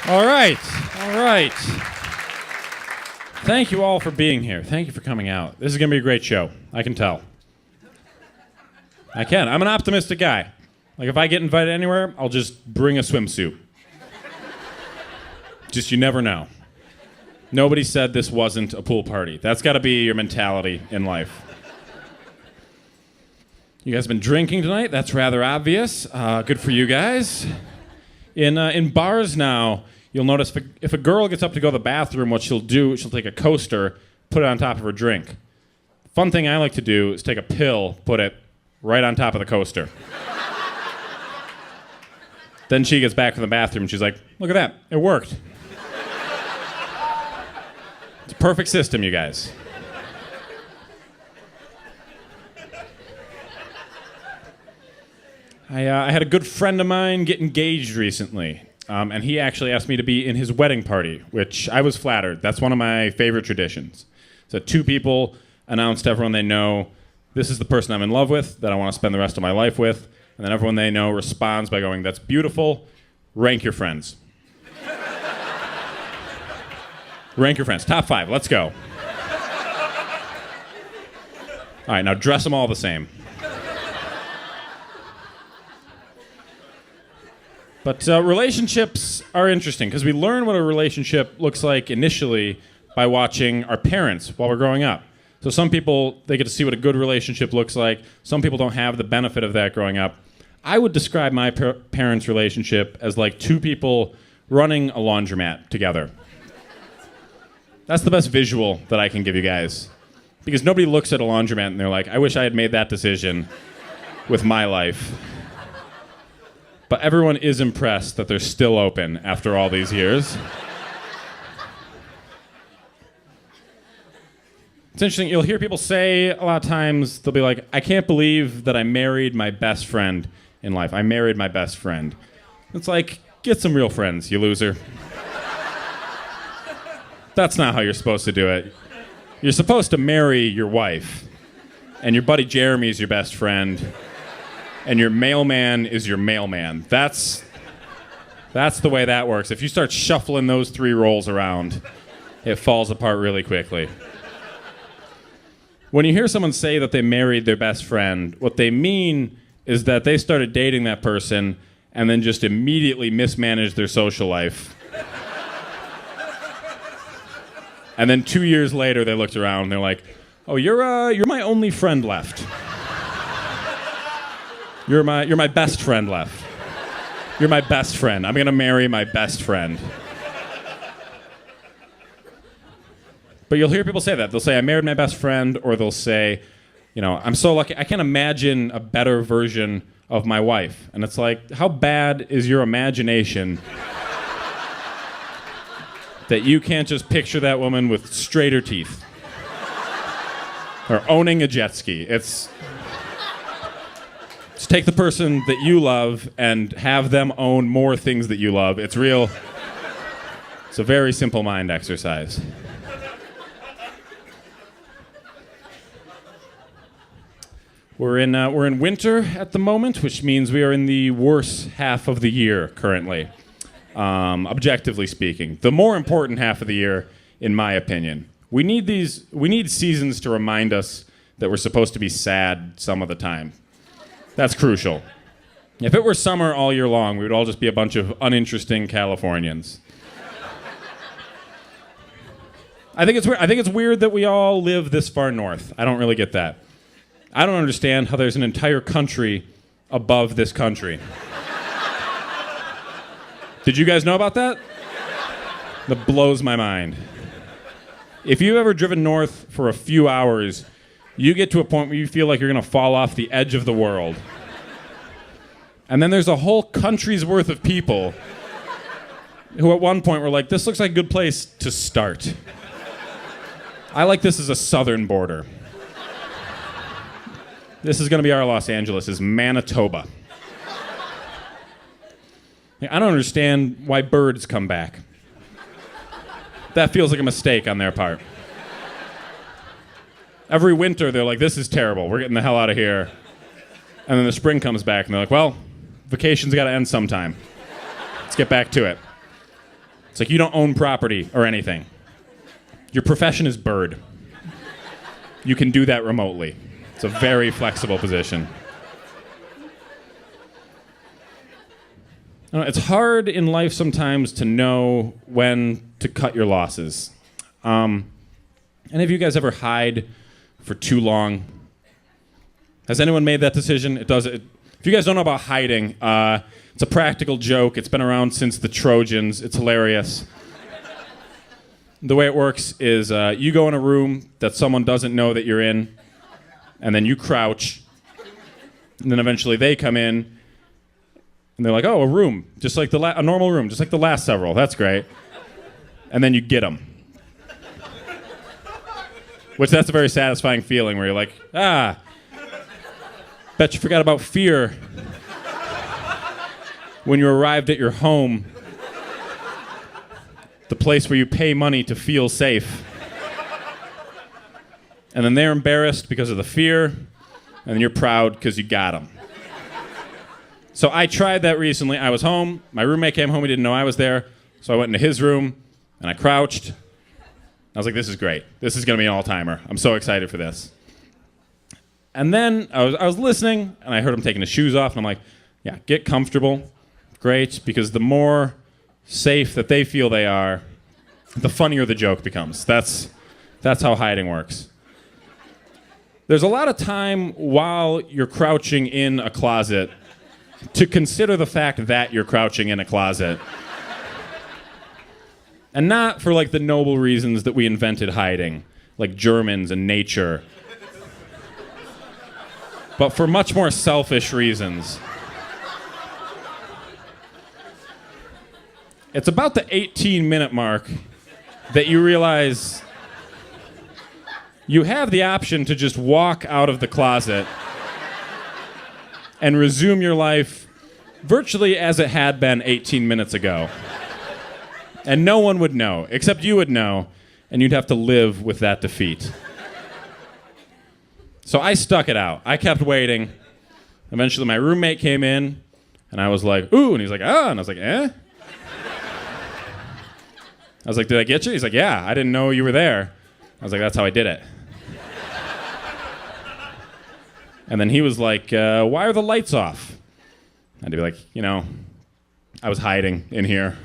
All right. All right. Thank you all for being here. Thank you for coming out. This is going to be a great show. I can tell. I can. I'm an optimistic guy. Like, if I get invited anywhere, I'll just bring a swimsuit. Just, you never know. Nobody said this wasn't a pool party. That's got to be your mentality in life. You guys been drinking tonight? That's rather obvious. Good for you guys. In bars now, you'll notice if a girl gets up to go to the bathroom, what she'll do, she'll take a coaster, put it on top of her drink. Fun thing I like to do is take a pill, put it right on top of the coaster. Then she gets back from the bathroom and she's like, look at that, it worked. It's a perfect system, you guys. I had a good friend of mine get engaged recently, and he actually asked me to be in his wedding party, which I was flattered. That's one of my favorite traditions. So two people announce to everyone they know, this is the person I'm in love with, that I want to spend the rest of my life with, and then everyone they know responds by going, that's beautiful, rank your friends. Rank your friends. Top 5, let's go. All right, now dress them all the same. But relationships are interesting because we learn what a relationship looks like initially by watching our parents while we're growing up. So some people, they get to see what a good relationship looks like. Some people don't have the benefit of that growing up. I would describe my parents' relationship as like two people running a laundromat together. That's the best visual that I can give you guys. Because nobody looks at a laundromat and they're like, I wish I had made that decision with my life. But everyone is impressed that they're still open after all these years. It's interesting, you'll hear people say a lot of times, they'll be like, I can't believe that I married my best friend in life. I married my best friend. It's like, get some real friends, you loser. That's not how you're supposed to do it. You're supposed to marry your wife, and your buddy Jeremy is your best friend, and your mailman is your mailman. That's the way that works. If you start shuffling those three roles around, it falls apart really quickly. When you hear someone say that they married their best friend, what they mean is that they started dating that person and then just immediately mismanaged their social life. And then 2 years later, they looked around and they're like, oh, you're my only friend left. You're my best friend left. You're my best friend. I'm gonna marry my best friend. But you'll hear people say that. They'll say, I married my best friend, or they'll say, I'm so lucky. I can't imagine a better version of my wife. And it's like, how bad is your imagination that you can't just picture that woman with straighter teeth or owning a jet ski? It's take the person that you love and have them own more things that you love. It's a very simple mind exercise. We're in winter at the moment, which means we are in the worst half of the year currently, objectively speaking. The more important half of the year, in my opinion. We need seasons to remind us that we're supposed to be sad some of the time. That's crucial. If it were summer all year long, we would all just be a bunch of uninteresting Californians. I think it's weird that we all live this far north. I don't really get that. I don't understand how there's an entire country above this country. Did you guys know about that? That blows my mind. If you've ever driven north for a few hours, you get to a point where you feel like you're going to fall off the edge of the world. And then there's a whole country's worth of people who at one point were like, this looks like a good place to start. I like this as a southern border. This is going to be our Los Angeles, is Manitoba. I don't understand why birds come back. That feels like a mistake on their part. Every winter, they're like, this is terrible. We're getting the hell out of here. And then the spring comes back, and they're like, well, vacation's got to end sometime. Let's get back to it. It's like you don't own property or anything. Your profession is bird. You can do that remotely. It's a very flexible position. It's hard in life sometimes to know when to cut your losses. Any of you guys ever hide for too long? Has anyone made that decision? If you guys don't know about hiding, it's a practical joke. It's been around since the Trojans. It's hilarious. The way it works is you go in a room that someone doesn't know that you're in, and then you crouch, and then eventually they come in, and they're like, oh, a room, just like a normal room, just like the last several. That's great. And then you get them. Which that's a very satisfying feeling where you're like, bet you forgot about fear when you arrived at your home, the place where you pay money to feel safe. And then they're embarrassed because of the fear, and then you're proud because you got them. So I tried that recently. I was home. My roommate came home. He didn't know I was there. So I went into his room, and I crouched. I was like, this is great. This is going to be an all-timer. I'm so excited for this. And then I was listening, and I heard him taking his shoes off, and I'm like, yeah, get comfortable. Great, because the more safe that they feel they are, the funnier the joke becomes. That's how hiding works. There's a lot of time while you're crouching in a closet to consider the fact that you're crouching in a closet. And not for like the noble reasons that we invented hiding, like Germans and nature, but for much more selfish reasons. It's about the 18-minute mark that you realize you have the option to just walk out of the closet and resume your life virtually as it had been 18 minutes ago. And no one would know, except you would know, and you'd have to live with that defeat. So I stuck it out. I kept waiting. Eventually my roommate came in, and I was like, ooh, and he's like, ah, and I was like, eh? I was like, did I get you? He's like, yeah, I didn't know you were there. I was like, that's how I did it. And then he was like, why are the lights off? I'd be like, I was hiding in here.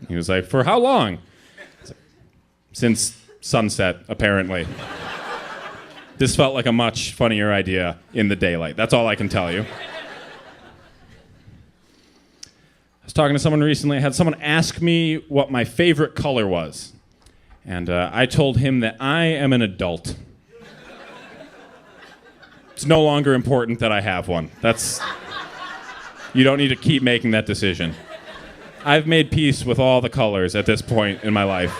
He was like, for how long? I was like, since sunset, apparently. This felt like a much funnier idea in the daylight. That's all I can tell you. I was talking to someone recently. I had someone ask me what my favorite color was. And I told him that I am an adult. It's no longer important that I have one. You don't need to keep making that decision. I've made peace with all the colors at this point in my life.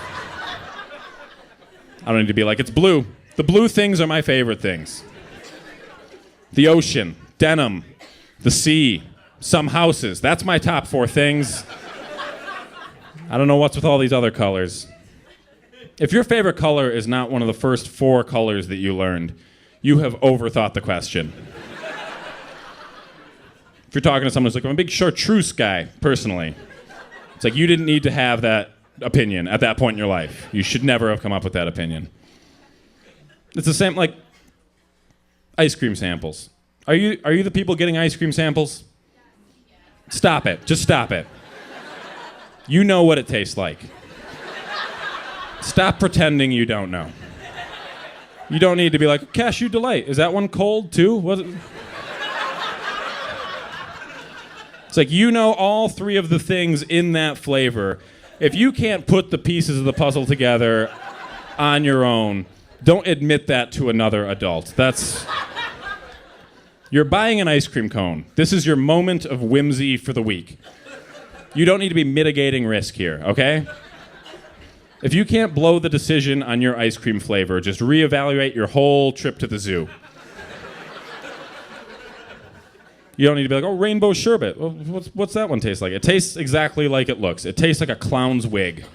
I don't need to be like, it's blue. The blue things are my favorite things. The ocean, denim, the sea, some houses. That's my top 4 things. I don't know what's with all these other colors. If your favorite color is not one of the first 4 colors that you learned, you have overthought the question. If you're talking to someone who's like, I'm a big chartreuse guy, personally, it's like you didn't need to have that opinion at that point in your life. You should never have come up with that opinion. It's the same, like, ice cream samples. Are you the people getting ice cream samples? Stop it. Just stop it. You know what it tastes like. Stop pretending you don't know. You don't need to be like, Cashew Delight, is that one cold too? Was it? It's like, you know all 3 of the things in that flavor. If you can't put the pieces of the puzzle together on your own, don't admit that to another adult. You're buying an ice cream cone. This is your moment of whimsy for the week. You don't need to be mitigating risk here, okay? If you can't blow the decision on your ice cream flavor, just reevaluate your whole trip to the zoo. You don't need to be like, oh, rainbow sherbet. Well, what's that one taste like? It tastes exactly like it looks. It tastes like a clown's wig.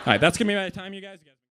All right, that's going to be my time, you guys.